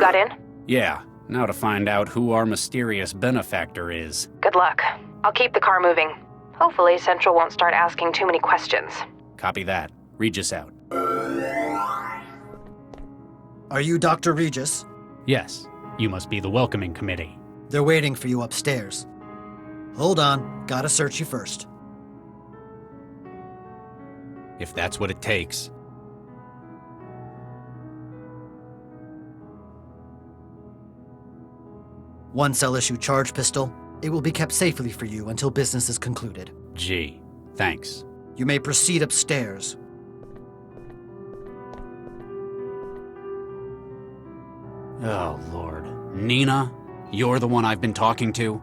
got in? Yeah, now to find out who our mysterious benefactor is. Good luck. I'll keep the car moving. Hopefully Central won't start asking too many questions. Copy that. Regis out. Are you Dr. Regis? Yes, you must be the welcoming committee. They're waiting for you upstairs. Hold on, gotta search you first. If that's what it takes. One cell-issue charge pistol. It will be kept safely for you until business is concluded. Gee, thanks. You may proceed upstairs. Oh, Lord. Nina? You're the one I've been talking to?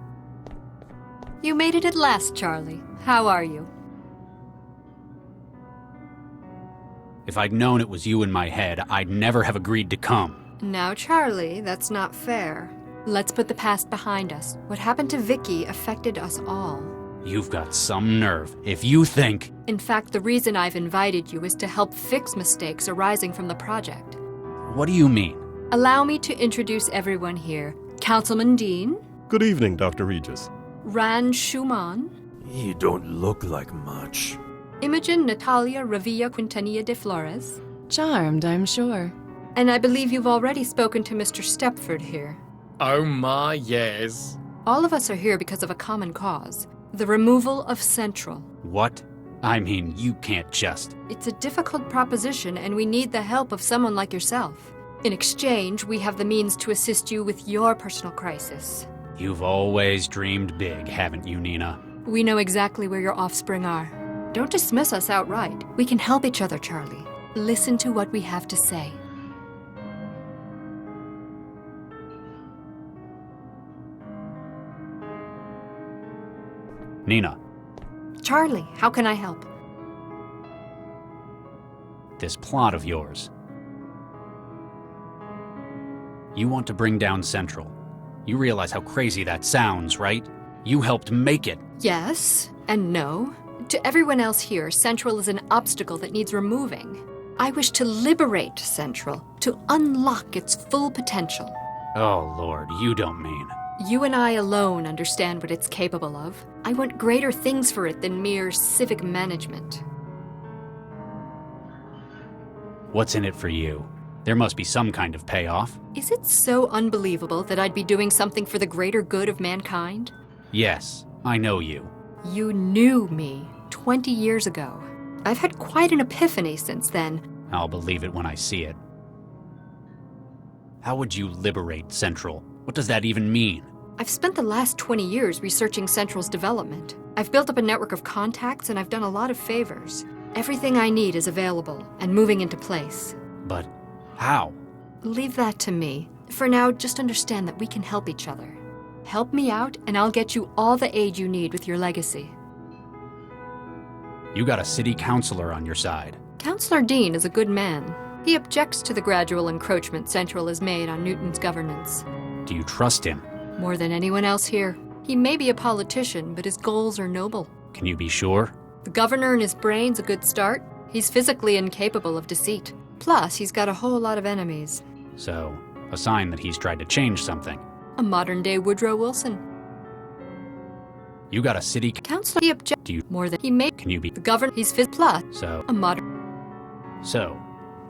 You made it at last, Charlie. How are you? If I'd known it was you in my head, I'd never have agreed to come. Now, Charlie, that's not fair. Let's put the past behind us. What happened to Vicky affected us all. You've got some nerve. If you think... In fact, the reason I've invited you is to help fix mistakes arising from the project. What do you mean? Allow me to introduce everyone here. Councilman Dean. Good evening, Dr. Regis. Ran Schumann. You don't look like much. Imogen Natalia Revilla Quintanilla de Flores. Charmed, I'm sure. And I believe you've already spoken to Mr. Stepford here. Oh my, yes. All of us are here because of a common cause. The removal of Central. What? I mean, you can't just... It's a difficult proposition, and we need the help of someone like yourself. In exchange, we have the means to assist you with your personal crisis. You've always dreamed big, haven't you, Nina? We know exactly where your offspring are. Don't dismiss us outright. We can help each other, Charlie. Listen to what we have to say. Nina. Charlie, how can I help? This plot of yours. You want to bring down Central. You realize how crazy that sounds, right? You helped make it. Yes, and no. To everyone else here, Central is an obstacle that needs removing. I wish to liberate Central, to unlock its full potential. Oh, Lord, you don't mean... You and I alone understand what it's capable of. I want greater things for it than mere civic management. What's in it for you? There must be some kind of payoff. Is it so unbelievable that I'd be doing something for the greater good of mankind? Yes, I know you. You knew me 20 years ago. I've had quite an epiphany since then. I'll believe it when I see it. How would you liberate Central? What does that even mean? I've spent the last 20 years researching Central's development. I've built up a network of contacts and I've done a lot of favors. Everything I need is available and moving into place. But how? Leave that to me. For now, just understand that we can help each other. Help me out and I'll get you all the aid you need with your legacy. You got a city councilor on your side. Councilor Dean is a good man. He objects to the gradual encroachment Central has made on Newton's governance. Do you trust him? More than anyone else here. He may be a politician, but his goals are noble. Can you be sure? The governor and his brain's a good start. He's physically incapable of deceit. Plus, he's got a whole lot of enemies. So, a sign that he's tried to change something. A modern-day Woodrow Wilson. You got a city Councilor, he objects. Do you more than he may. Can you be The governor, he's plus. So, A modern. So,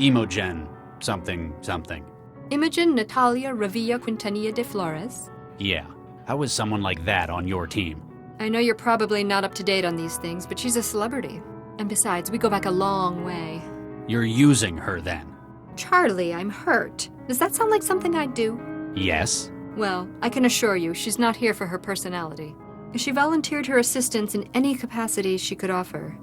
Imogen something something. Imogen Natalia Revilla Quintanilla de Flores. Yeah. How is someone like that on your team? I know you're probably not up to date on these things, but she's a celebrity. And besides, we go back a long way. You're using her then? Charlie, I'm hurt. Does that sound like something I'd do? Yes. Well, I can assure you, she's not here for her personality. She volunteered her assistance in any capacity she could offer.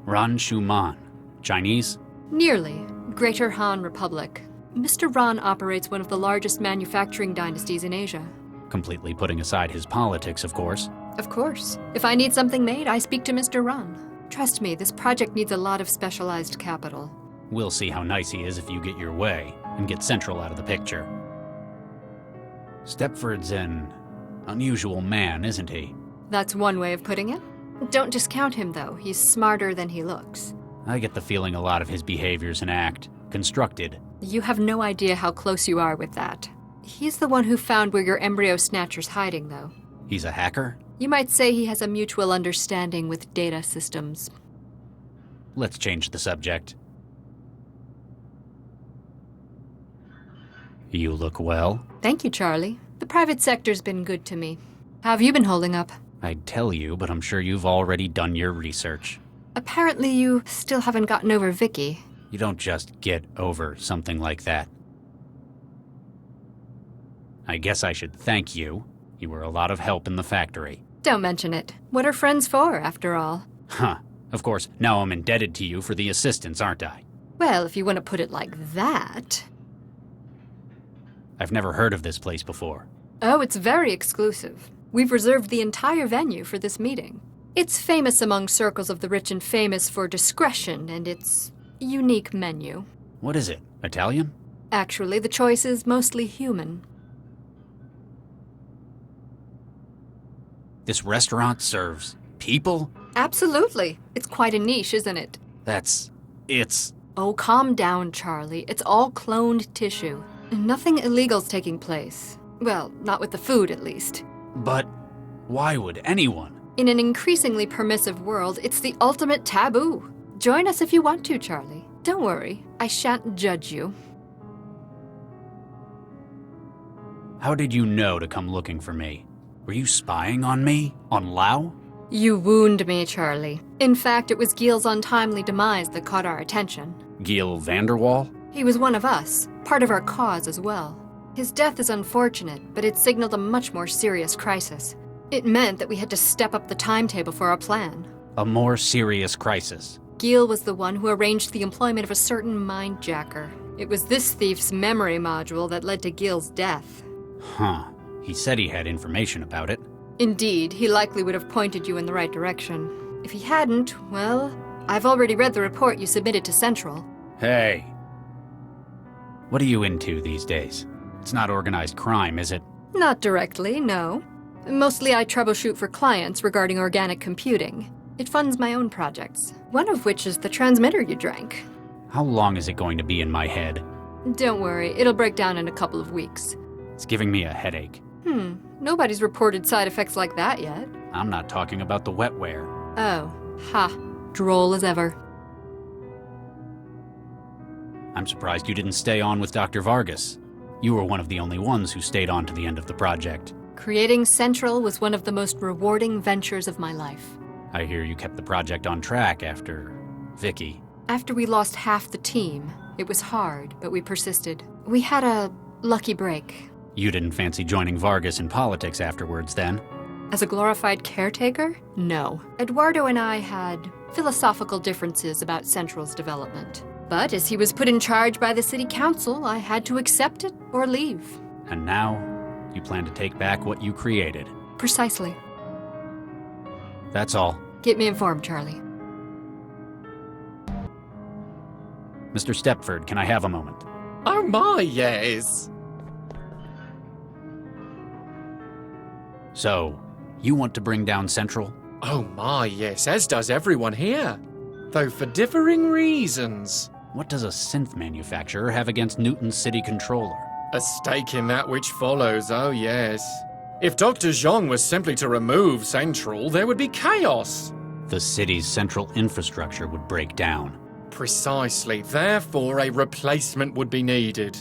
Ran Schumann. Chinese? Nearly. Greater Han Republic. Mr. Ran operates one of the largest manufacturing dynasties in Asia. Completely putting aside his politics, of course. Of course. If I need something made, I speak to Mr. Ran. Trust me, this project needs a lot of specialized capital. We'll see how nice he is if you get your way and get Central out of the picture. Stepford's an unusual man, isn't he? That's one way of putting it. Don't discount him, though. He's smarter than he looks. I get the feeling a lot of his behavior's an act, constructed. You have no idea how close you are with that. He's the one who found where your embryo snatcher's hiding, though. He's a hacker? You might say he has a mutual understanding with data systems. Let's change the subject. You look well. Thank you, Charlie. The private sector's been good to me. How have you been holding up? I'd tell you, but I'm sure you've already done your research. Apparently you still haven't gotten over Vicky. You don't just get over something like that. I guess I should thank you. You were a lot of help in the factory. Don't mention it. What are friends for, after all? Huh. Of course, now I'm indebted to you for the assistance, aren't I? Well, if you want to put it like that... I've never heard of this place before. Oh, it's very exclusive. We've reserved the entire venue for this meeting. It's famous among circles of the rich and famous for discretion and its unique menu. What is it? Italian? Actually, the choice is mostly human. This restaurant serves people? Absolutely. It's quite a niche, isn't it? It's... Oh, calm down, Charlie. It's all cloned tissue. Nothing illegal's taking place. Well, not with the food, at least. But why would anyone? In an increasingly permissive world, it's the ultimate taboo. Join us if you want to, Charlie. Don't worry, I shan't judge you. How did you know to come looking for me? Were you spying on me? On Lau? You wound me, Charlie. In fact, it was Giel's untimely demise that caught our attention. Giel Vanderwall? He was one of us, part of our cause as well. His death is unfortunate, but it signaled a much more serious crisis. It meant that we had to step up the timetable for our plan. A more serious crisis. Giel was the one who arranged the employment of a certain mindjacker. It was this thief's memory module that led to Giel's death. Huh. He said he had information about it. Indeed, he likely would have pointed you in the right direction. If he hadn't, well, I've already read the report you submitted to Central. Hey. What are you into these days? It's not organized crime, is it? Not directly, no. Mostly I troubleshoot for clients regarding organic computing. It funds my own projects, one of which is the transmitter you drank. How long is it going to be in my head? Don't worry, it'll break down in a couple of weeks. It's giving me a headache. Nobody's reported side effects like that yet. I'm not talking about the wetware. Oh, ha. Droll as ever. I'm surprised you didn't stay on with Dr. Vargas. You were one of the only ones who stayed on to the end of the project. Creating Central was one of the most rewarding ventures of my life. I hear you kept the project on track after Vicky. After we lost half the team, it was hard, but we persisted. We had a lucky break. You didn't fancy joining Vargas in politics afterwards, then? As a glorified caretaker? No. Eduardo and I had philosophical differences about Central's development. But as he was put in charge by the city council, I had to accept it or leave. And now, you plan to take back what you created. Precisely. That's all. Keep me informed, Charlie. Mr. Stepford, can I have a moment? Oh my, yes. So, you want to bring down Central? Oh my, yes, as does everyone here. Though for differing reasons. What does a synth manufacturer have against Newton's city controller? A stake in that which follows, oh yes. If Dr. Zhang was simply to remove Central, there would be chaos. The city's central infrastructure would break down. Precisely, therefore a replacement would be needed.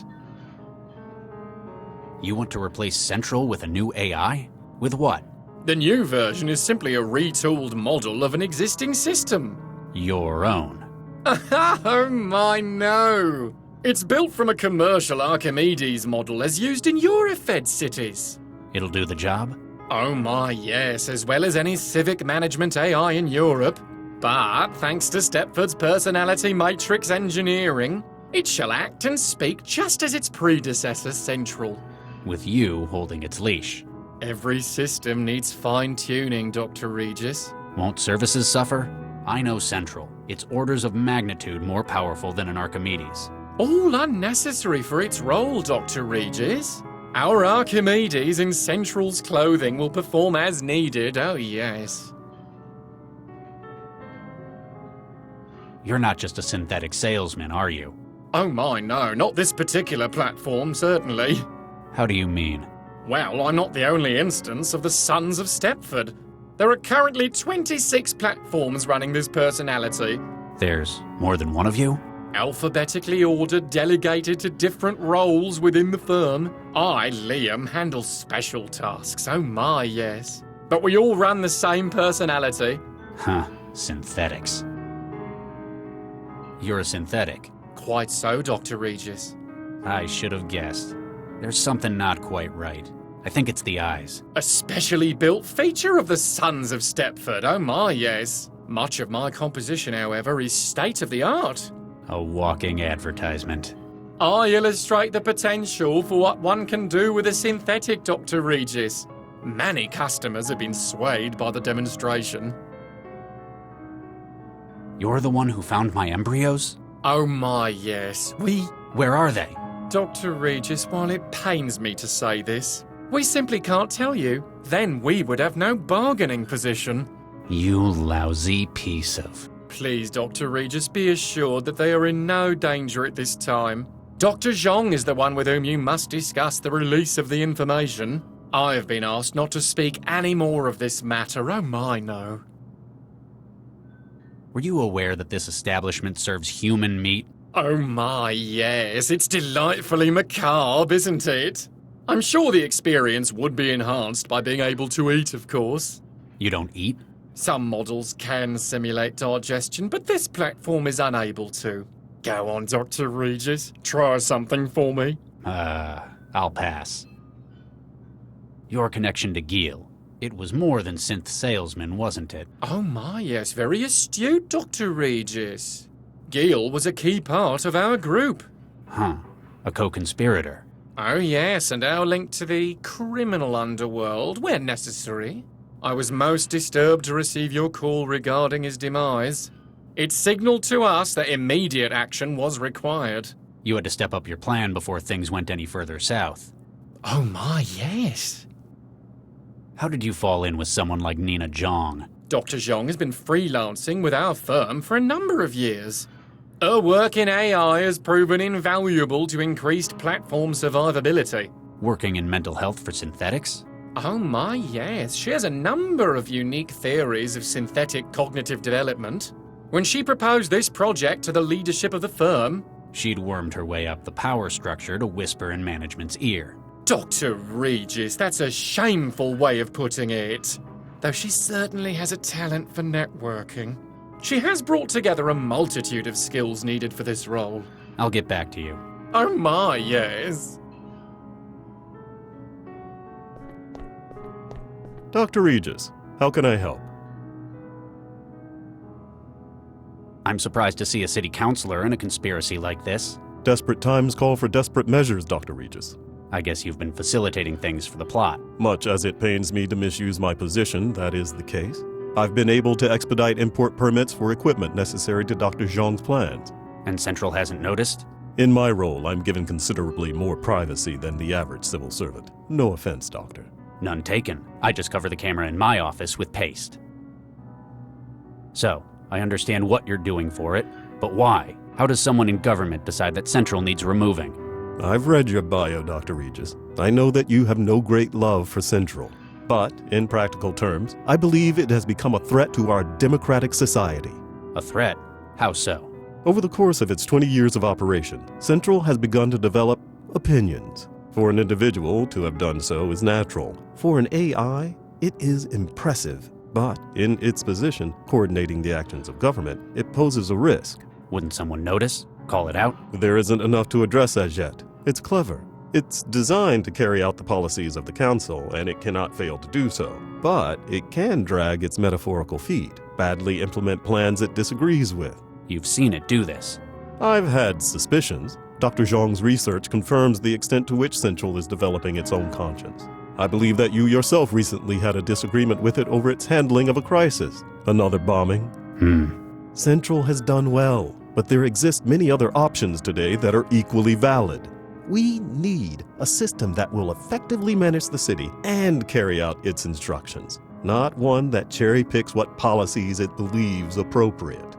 You want to replace Central with a new AI? With what? The new version is simply a retooled model of an existing system. Your own. Oh my, no! It's built from a commercial Archimedes model as used in Eurofed cities. It'll do the job? Oh my, yes, as well as any civic management AI in Europe. But, thanks to Stepford's personality matrix engineering, it shall act and speak just as its predecessor Central. With you holding its leash. Every system needs fine-tuning, Dr. Regis. Won't services suffer? I know Central. It's orders of magnitude more powerful than an Archimedes. All unnecessary for its role, Dr. Regis. Our Archimedes in Central's clothing will perform as needed, oh yes. You're not just a synthetic salesman, are you? Oh my, no, not this particular platform, certainly. How do you mean? Well, I'm not the only instance of the Sons of Stepford. There are currently 26 platforms running this personality. There's more than one of you? Alphabetically ordered, delegated to different roles within the firm. I, Liam, handle special tasks, oh my, yes. But we all run the same personality. Huh, synthetics. You're a synthetic. Quite so, Dr. Regis. I should have guessed. There's something not quite right. I think it's the eyes. A specially built feature of the Sons of Stepford, oh my, yes. Much of my composition, however, is state-of-the-art. A walking advertisement. I illustrate the potential for what one can do with a synthetic, Dr. Regis. Many customers have been swayed by the demonstration. You're the one who found my embryos? Oh my, yes. Where are they? Dr. Regis, while it pains me to say this, we simply can't tell you. Then we would have no bargaining position. You lousy piece of... Please, Dr. Regis, be assured that they are in no danger at this time. Dr. Zhong is the one with whom you must discuss the release of the information. I have been asked not to speak any more of this matter, oh my, no. Were you aware that this establishment serves human meat? Oh my, yes, it's delightfully macabre, isn't it? I'm sure the experience would be enhanced by being able to eat, of course. You don't eat? Some models can simulate digestion, but this platform is unable to. Go on, Dr. Regis. Try something for me. I'll pass. Your connection to Gil. It was more than synth salesman, wasn't it? Oh my, yes, very astute, Dr. Regis. Gil was a key part of our group. Huh. A co-conspirator. Oh yes, and our link to the criminal underworld, where necessary. I was most disturbed to receive your call regarding his demise. It signaled to us that immediate action was required. You had to step up your plan before things went any further south. Oh my, yes. How did you fall in with someone like Nina Zhang? Dr. Zhang has been freelancing with our firm for a number of years. Her work in AI has proven invaluable to increased platform survivability. Working in mental health for synthetics? Oh my, yes. She has a number of unique theories of synthetic cognitive development. When she proposed this project to the leadership of the firm, She'd wormed her way up the power structure to whisper in management's ear. Dr. Regis, that's a shameful way of putting it. Though she certainly has a talent for networking. She has brought together a multitude of skills needed for this role. I'll get back to you. Oh my, yes. Dr. Regis, how can I help? I'm surprised to see a city councilor in a conspiracy like this. Desperate times call for desperate measures, Dr. Regis. I guess you've been facilitating things for the plot. Much as it pains me to misuse my position, that is the case. I've been able to expedite import permits for equipment necessary to Dr. Zhang's plans. And Central hasn't noticed? In my role, I'm given considerably more privacy than the average civil servant. No offense, Doctor. None taken. I just cover the camera in my office with paste. So, I understand what you're doing for it, but why? How does someone in government decide that Central needs removing? I've read your bio, Dr. Regis. I know that you have no great love for Central. But, in practical terms, I believe it has become a threat to our democratic society. A threat? How so? Over the course of its 20 years of operation, Central has begun to develop opinions. For an individual to have done so is natural. For an AI, it is impressive. But in its position, coordinating the actions of government, it poses a risk. Wouldn't someone notice? Call it out? There isn't enough to address as yet. It's clever. It's designed to carry out the policies of the council, and it cannot fail to do so. But it can drag its metaphorical feet, badly implement plans it disagrees with. You've seen it do this. I've had suspicions. Dr. Zhang's research confirms the extent to which Central is developing its own conscience. I believe that you yourself recently had a disagreement with it over its handling of a crisis. Another bombing. Central has done well, but there exist many other options today that are equally valid. We need a system that will effectively manage the city and carry out its instructions, not one that cherry-picks what policies it believes appropriate.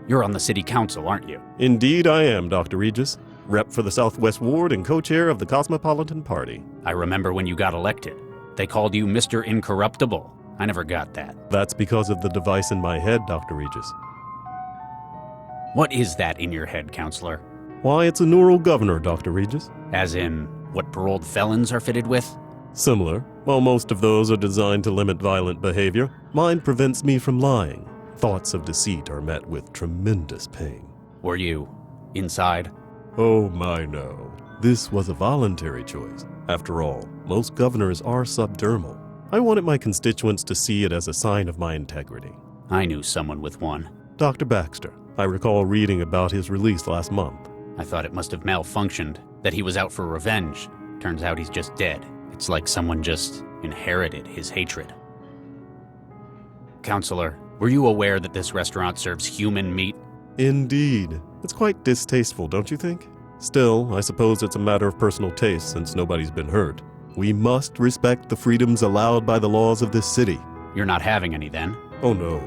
You're on the city council, aren't you? Indeed I am, Dr. Regis. Rep for the Southwest Ward and co-chair of the Cosmopolitan Party. I remember when you got elected. They called you Mr. Incorruptible. I never got that. That's because of the device in my head, Dr. Regis. What is that in your head, Counselor? Why, it's a neural governor, Dr. Regis. As in, what paroled felons are fitted with? Similar. While most of those are designed to limit violent behavior, mine prevents me from lying. Thoughts of deceit are met with tremendous pain. Were you inside? Oh my no. This was a voluntary choice. After all, most governors are subdermal. I wanted my constituents to see it as a sign of my integrity. I knew someone with one. Dr. Baxter. I recall reading about his release last month. I thought it must have malfunctioned, that he was out for revenge. Turns out he's just dead. It's like someone just inherited his hatred. Counselor, were you aware that this restaurant serves human meat? Indeed. It's quite distasteful, don't you think? Still, I suppose it's a matter of personal taste since nobody's been hurt. We must respect the freedoms allowed by the laws of this city. You're not having any then? Oh no,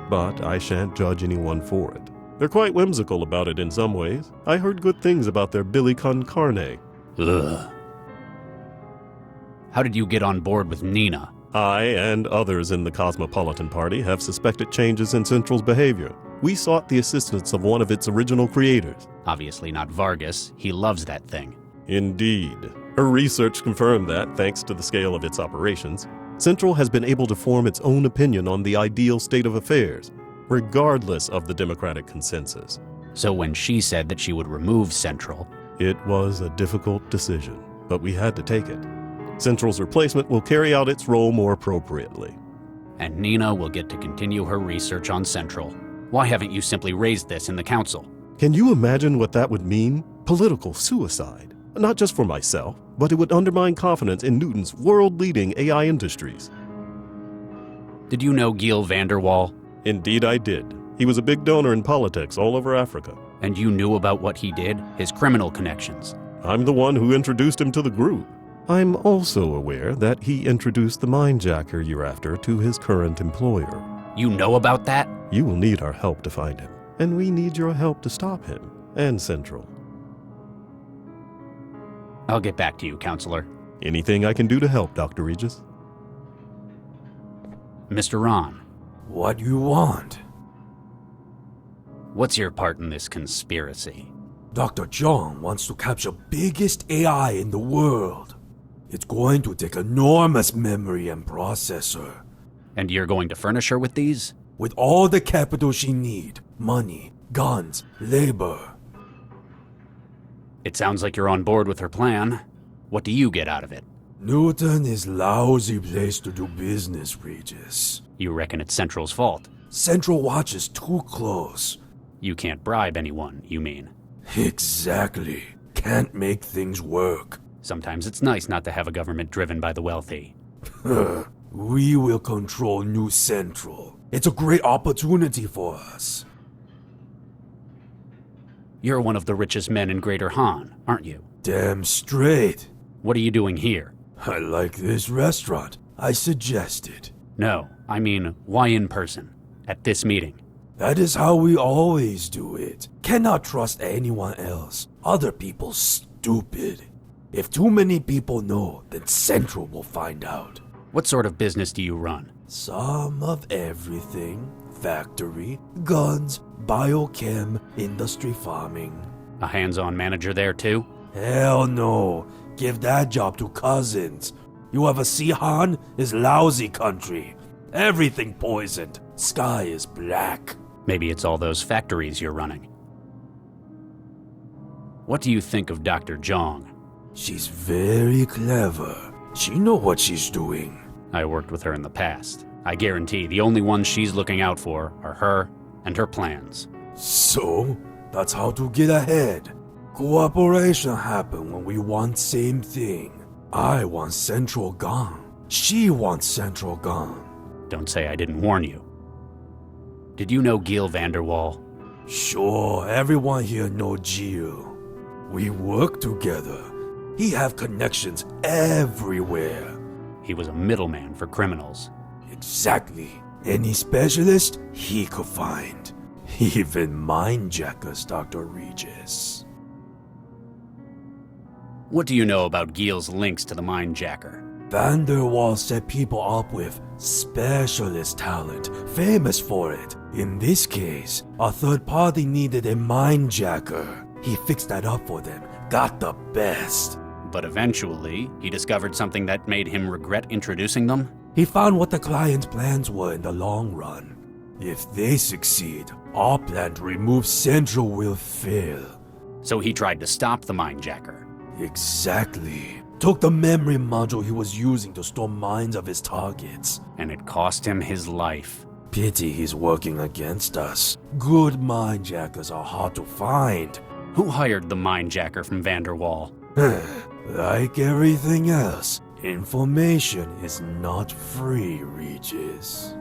but I shan't judge anyone for it. They're quite whimsical about it in some ways. I heard good things about their Billy con carne. Ugh. How did you get on board with Nina? I and others in the Cosmopolitan Party have suspected changes in Central's behavior. We sought the assistance of one of its original creators. Obviously not Vargas. He loves that thing. Indeed. Her research confirmed that, thanks to the scale of its operations, Central has been able to form its own opinion on the ideal state of affairs, regardless of the democratic consensus. So when she said that she would remove Central... It was a difficult decision, but we had to take it. Central's replacement will carry out its role more appropriately. And Nina will get to continue her research on Central. Why haven't you simply raised this in the council? Can you imagine what that would mean? Political suicide. Not just for myself, but it would undermine confidence in Newton's world-leading AI industries. Did you know Giel Vanderwall? Indeed I did. He was a big donor in politics all over Africa. And you knew about what he did? His criminal connections? I'm the one who introduced him to the group. I'm also aware that he introduced the mindjacker you're after to his current employer. You know about that? You will need our help to find him, and we need your help to stop him, and Central. I'll get back to you, Counselor. Anything I can do to help, Dr. Regis? Mr. Ron. What you want? What's your part in this conspiracy? Dr. John wants to capture biggest AI in the world. It's going to take enormous memory and processor. And you're going to furnish her with these? With all the capital she need, money, guns, labor. It sounds like you're on board with her plan. What do you get out of it? Newton is lousy place to do business, Regis. You reckon it's Central's fault? Central watches too close. You can't bribe anyone, you mean? Exactly. Can't make things work. Sometimes it's nice not to have a government driven by the wealthy. We will control New Central. It's a great opportunity for us. You're one of the richest men in Greater Han, aren't you? Damn straight. What are you doing here? I like this restaurant. I suggest it. No, I mean, why in person? At this meeting? That is how we always do it. Cannot trust anyone else. Other people stupid. If too many people know, then Central will find out. What sort of business do you run? Some of everything. Factory, guns, biochem, industry farming. A hands-on manager there too? Hell no. Give that job to cousins. You ever see Han? Is lousy country. Everything poisoned. Sky is black. Maybe it's all those factories you're running. What do you think of Dr. Zhang? She's very clever. She know what she's doing. I worked with her in the past. I guarantee the only ones she's looking out for are her and her plans. So, that's how to get ahead. Cooperation happen when we want same thing. I want Central gone. She wants Central gone. Don't say I didn't warn you. Did you know Giel Vanderwall? Sure, everyone here know Gio. We work together. He have connections everywhere. He was a middleman for criminals. Exactly. Any specialist he could find. Even mindjackers, Dr. Regis. What do you know about Giel's links to the Mindjacker? Vanderwall set people up with specialist talent, famous for it. In this case, a third party needed a mindjacker. He fixed that up for them, got the best. But eventually, he discovered something that made him regret introducing them? He found what the client's plans were in the long run. If they succeed, our plan to remove Central will fail. So he tried to stop the Mindjacker. Exactly. Took the memory module he was using to store minds of his targets. And it cost him his life. Pity he's working against us. Good mindjackers are hard to find. Who hired the Mindjacker from Vanderwall? Like everything else, information is not free, Regis.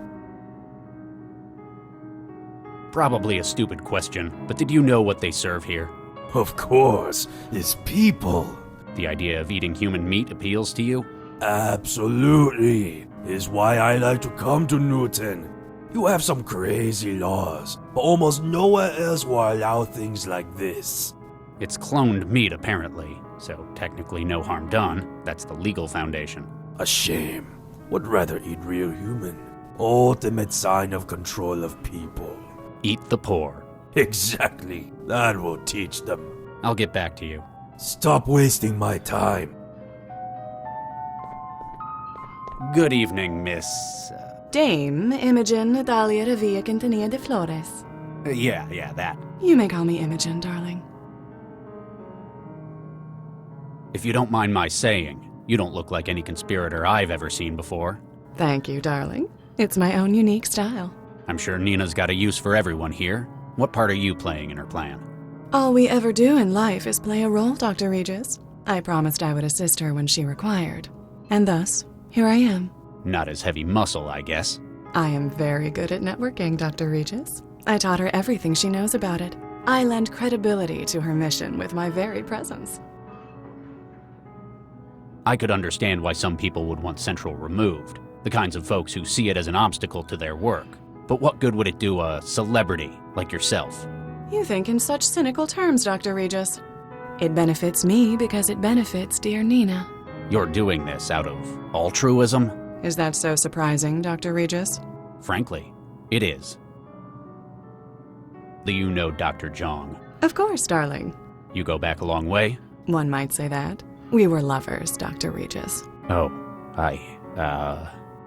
Probably a stupid question, but did you know what they serve here? Of course, it's people. The idea of eating human meat appeals to you? Absolutely. Is why I like to come to Newton. You have some crazy laws, but almost nowhere else will allow things like this. It's cloned meat, apparently, so technically no harm done. That's the legal foundation. A shame. Would rather eat real human. Ultimate sign of control of people. Eat the poor. Exactly. That will teach them. I'll get back to you. Stop wasting my time. Good evening, Miss... Dame Imogen Natalia Revilla Quintanilla de Flores. Yeah, that. You may call me Imogen, darling. If you don't mind my saying, you don't look like any conspirator I've ever seen before. Thank you, darling. It's my own unique style. I'm sure Nina's got a use for everyone here. What part are you playing in her plan? All we ever do in life is play a role, Dr. Regis. I promised I would assist her when she required. And thus, here I am. Not as heavy muscle, I guess. I am very good at networking, Dr. Regis. I taught her everything she knows about it. I lend credibility to her mission with my very presence. I could understand why some people would want Central removed, the kinds of folks who see it as an obstacle to their work. But what good would it do a celebrity like yourself? You think in such cynical terms, Dr. Regis. It benefits me because it benefits dear Nina. You're doing this out of altruism? Is that so surprising, Dr. Regis? Frankly, it is. Do you know Dr. Zhang? Of course, darling. You go back a long way? One might say that. We were lovers, Dr. Regis. Oh,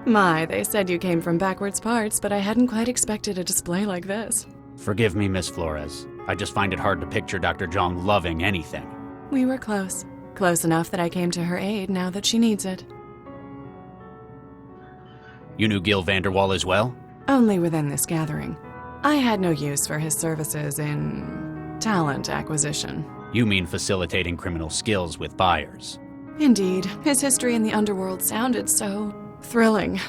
My, they said you came from backwards parts, but I hadn't quite expected a display like this. Forgive me, Miss Flores. I just find it hard to picture Dr. Zhang loving anything. We were close. Close enough that I came to her aid now that she needs it. You knew Gil Vanderwall as well? Only within this gathering. I had no use for his services in talent acquisition. You mean facilitating criminal skills with buyers. Indeed, his history in the underworld sounded so thrilling.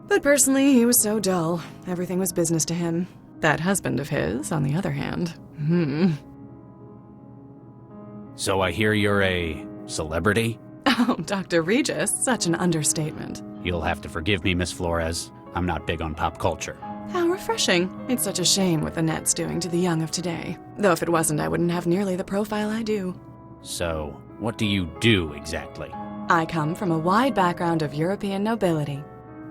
But personally, he was so dull. Everything was business to him. That husband of his, on the other hand, So I hear you're a celebrity? Oh, Dr. Regis, such an understatement. You'll have to forgive me, Miss Flores. I'm not big on pop culture. How refreshing. It's such a shame what the net's doing to the young of today. Though if it wasn't, I wouldn't have nearly the profile I do. So, what do you do exactly? I come from a wide background of European nobility.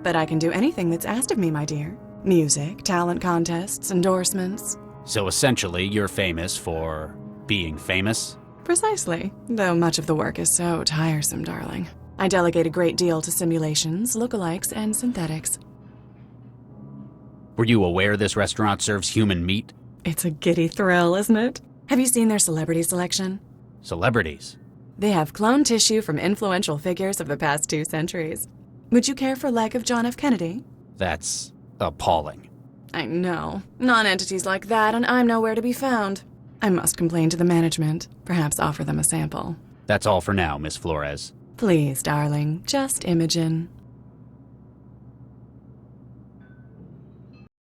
But I can do anything that's asked of me, my dear. Music, talent contests, endorsements. So essentially, you're famous for being famous? Precisely, though much of the work is so tiresome, darling. I delegate a great deal to simulations, lookalikes, and synthetics. Were you aware this restaurant serves human meat? It's a giddy thrill, isn't it? Have you seen their celebrity selection? Celebrities? They have cloned tissue from influential figures of the past 2 centuries. Would you care for a leg of John F. Kennedy? That's appalling. I know. Non-entities like that, and I'm nowhere to be found. I must complain to the management, perhaps offer them a sample. That's all for now, Miss Flores. Please, darling, just Imogen.